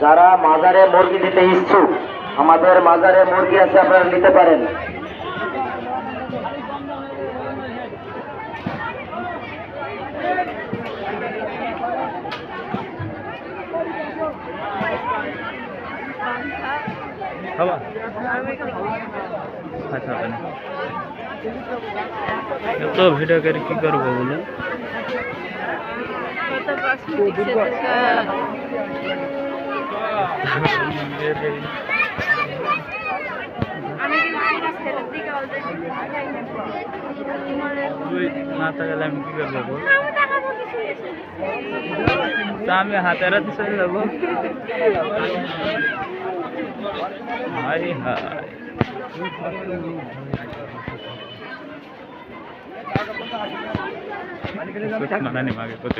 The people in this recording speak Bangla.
যারা মাজারে মুরগি দিতে ইচ্ছুক, আমাদের মাজারে মুরগি আছে, আপনারা নিতে পারেন। तो वीडियो कर की करबो बोले ना তাহলে আমি কি করব আমি হাতের দিছে যাব হাই हाय कुछ मना नहीं मांगे कुछ